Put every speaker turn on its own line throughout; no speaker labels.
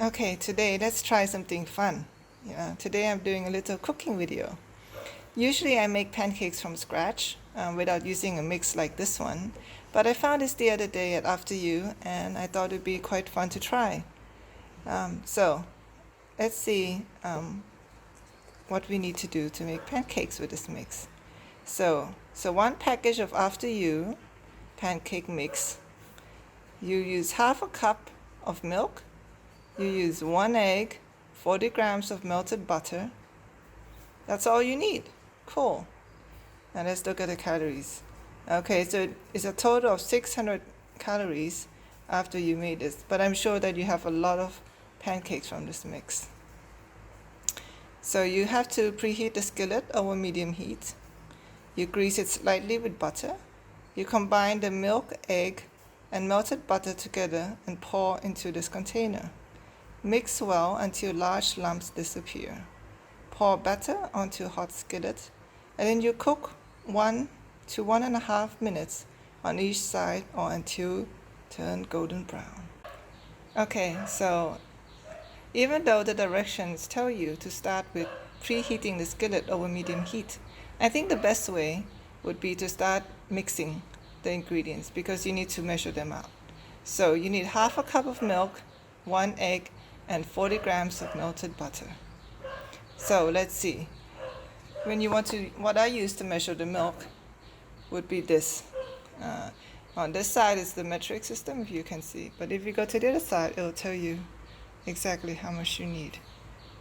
Okay, today let's try something fun. Yeah, today I'm doing a little cooking video. Usually I make pancakes from scratch without using a mix like this one, but I found this the other day at After You and I thought it'd be quite fun to try. So let's see what we need to do to make pancakes with this mix. So one package of After You pancake mix. You use half a cup of milk. You use 1 egg, 40 grams of melted butter. That's all you need. Cool. Now let's look at the calories. Okay, so it's a total of 600 calories after you made this, but I'm sure that you have a lot of pancakes from this mix. So you have to preheat the skillet over medium heat. You grease it slightly with butter. You combine the milk, egg, and melted butter together and pour into this container. Mix well until large lumps disappear. Pour batter onto a hot skillet, and then you cook 1 to 1.5 minutes on each side or until turn golden brown. Okay, so even though the directions tell you to start with preheating the skillet over medium heat, I think the best way would be to start mixing the ingredients because you need to measure them out. So you need half a cup of milk, 1 egg, and 40 grams of melted butter. So let's see. What I use to measure the milk would be this. On this side is the metric system, if you can see. But if you go to the other side, it'll tell you exactly how much you need.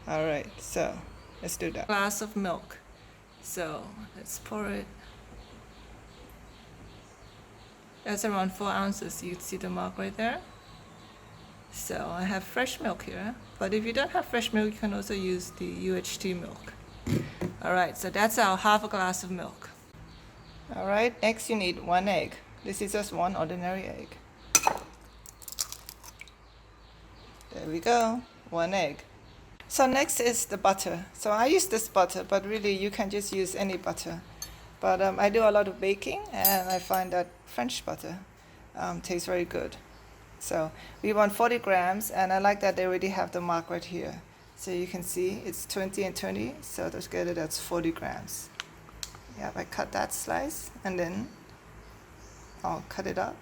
All right, so let's do that. Glass of milk. So let's pour it. That's around 4 ounces. You see the mark right there? So I have fresh milk here, but if you don't have fresh milk, you can also use the UHT milk. All right, so that's our half a glass of milk. All right, next you need 1 egg. This is just 1 ordinary egg. There we go, 1 egg. So next is the butter. So I use this butter, but really you can just use any butter. But I do a lot of baking, and I find that French butter tastes very good. So we want 40 grams, and I like that they already have the mark right here. So you can see it's 20 and 20, so together that's 40 grams. Yeah, I cut that slice, and then I'll cut it up.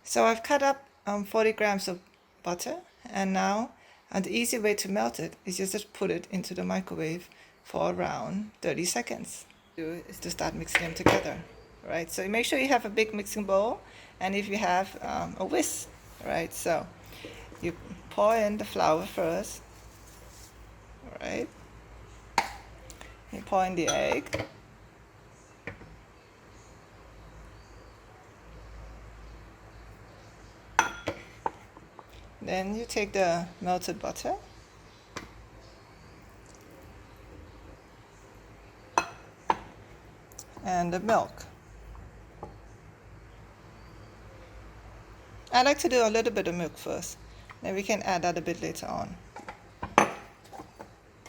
So I've cut up 40 grams of butter, and now the easy way to melt it is just put it into the microwave for around 30 seconds. Is to start mixing them together, right? So make sure you have a big mixing bowl, and if you have a whisk, right? So you pour in the flour first, right? You pour in the egg. Then you take the melted butter. And the milk. I like to do a little bit of milk first. Then we can add that a bit later on.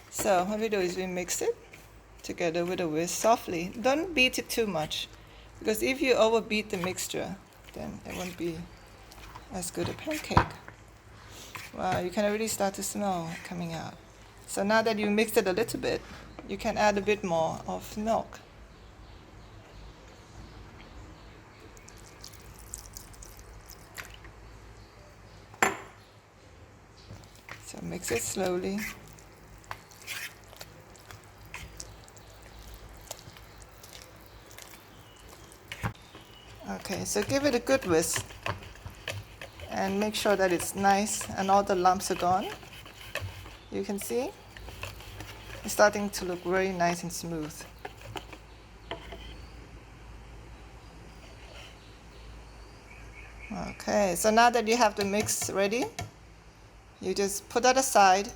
So what we do is we mix it together with a whisk softly. Don't beat it too much, because if you overbeat the mixture, then it won't be as good a pancake. Wow, you can already start to smell coming out. So now that you mixed it a little bit, you can add a bit more of milk. So mix it slowly. Okay, so give it a good whisk and make sure that it's nice and all the lumps are gone. You can see it's starting to look very nice and smooth. Okay, so now that you have the mix ready, you just put that aside,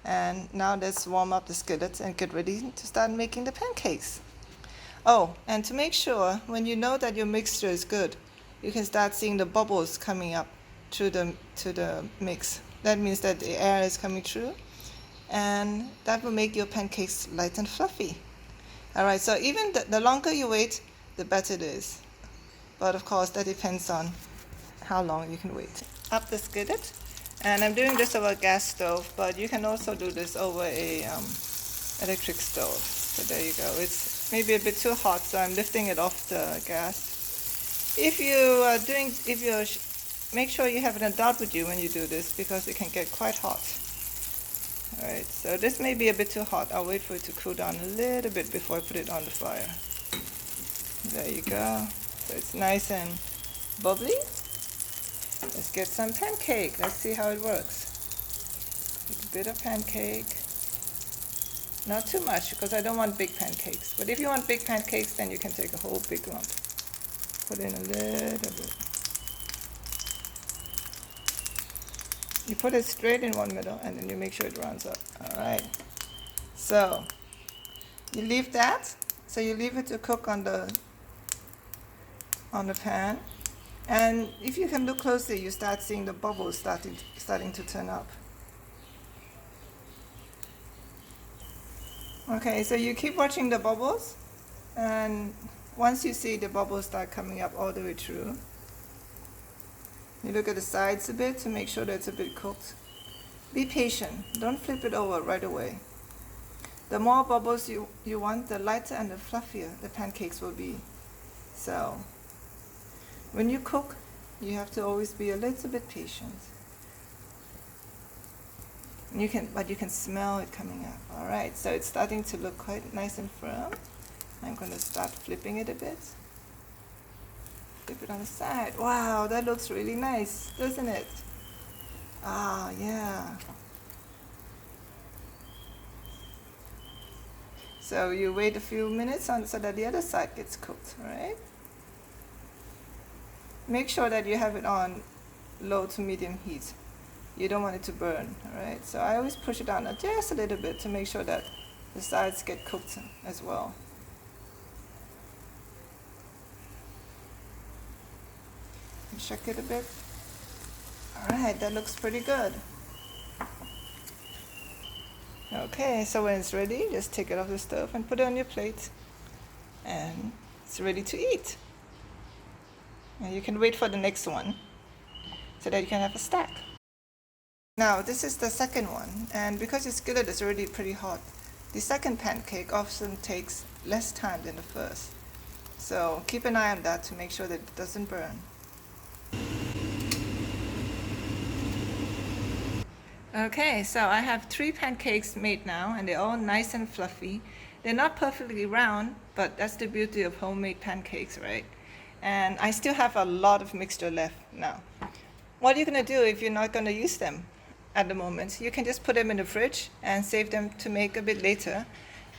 and now let's warm up the skillet and get ready to start making the pancakes. Oh, and to make sure, when you know that your mixture is good, you can start seeing the bubbles coming up to the mix. That means that the air is coming through, and that will make your pancakes light and fluffy. All right, so even the longer you wait, the better it is. But of course, that depends on how long you can wait. Up the skillet, and I'm doing this over a gas stove, but you can also do this over a electric stove. So there you go. It's maybe a bit too hot, so I'm lifting it off the gas. If you are doing, make sure you have an adult with you when you do this, because it can get quite hot. All right, so this may be a bit too hot. I'll wait for it to cool down a little bit before I put it on the fire. There you go. So it's nice and bubbly. Let's get some pancake. Let's see how it works. Take a bit of pancake. Not too much, because I don't want big pancakes. But if you want big pancakes, then you can take a whole big lump. Put in a little bit. You put it straight in one middle, and then you make sure it runs up. All right. So you leave that. So you leave it to cook on the pan. And if you can look closely, you start seeing the bubbles starting to turn up. Okay, so you keep watching the bubbles, and once you see the bubbles start coming up all the way through, you look at the sides a bit to make sure that it's a bit cooked. Be patient. Don't flip it over right away. The more bubbles you want, the lighter and the fluffier the pancakes will be. So when you cook, you have to always be a little bit patient. But you can smell it coming up. All right, so it's starting to look quite nice and firm. I'm going to start flipping it a bit. Flip it on the side. Wow, that looks really nice, doesn't it? Ah, yeah. So you wait a few minutes so that the other side gets cooked, right? Make sure that you have it on low to medium heat. You don't want it to burn, all right? So I always push it down just a little bit to make sure that the sides get cooked as well. Check it a bit. All right, that looks pretty good. Okay, so when it's ready, just take it off the stove and put it on your plate. And it's ready to eat. And you can wait for the next one so that you can have a stack. Now, this is the second one, and because your skillet is already pretty hot, the second pancake often takes less time than the first. So keep an eye on that to make sure that it doesn't burn. Okay, so I have 3 pancakes made now, and they're all nice and fluffy. They're not perfectly round, but that's the beauty of homemade pancakes, right? And I still have a lot of mixture left now. What are you going to do if you're not going to use them at the moment? You can just put them in the fridge and save them to make a bit later,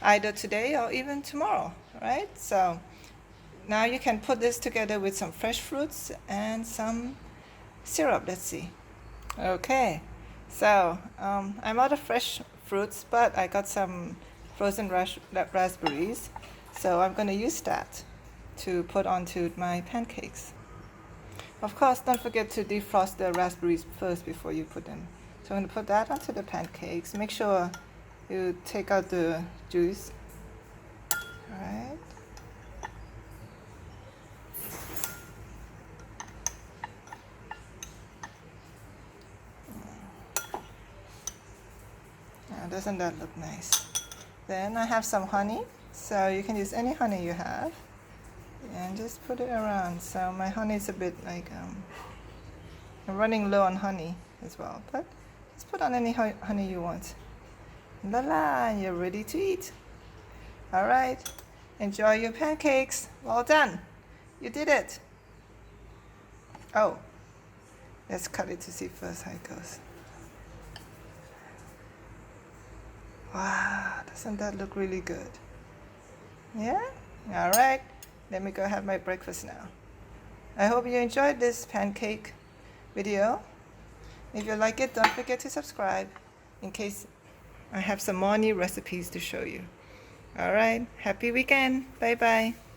either today or even tomorrow, right? So now you can put this together with some fresh fruits and some syrup. Let's see. Okay. So I'm out of fresh fruits, but I got some frozen raspberries. So I'm going to use that to put onto my pancakes. Of course, don't forget to defrost the raspberries first before you put them. So I'm going to put that onto the pancakes. Make sure you take out the juice. All right. Doesn't that look nice? Then I have some honey, so you can use any honey you have, and just put it around. So my honey is a bit like I'm running low on honey as well, but just put on any honey you want. Voila, you're ready to eat. All right, enjoy your pancakes. Well done, you did it. Oh, let's cut it to see first how it goes. Wow, doesn't that look really good? Yeah? All right, let me go have my breakfast now. I hope you enjoyed this pancake video. If you like it, don't forget to subscribe in case I have some more new recipes to show you. All right, happy weekend. Bye-bye.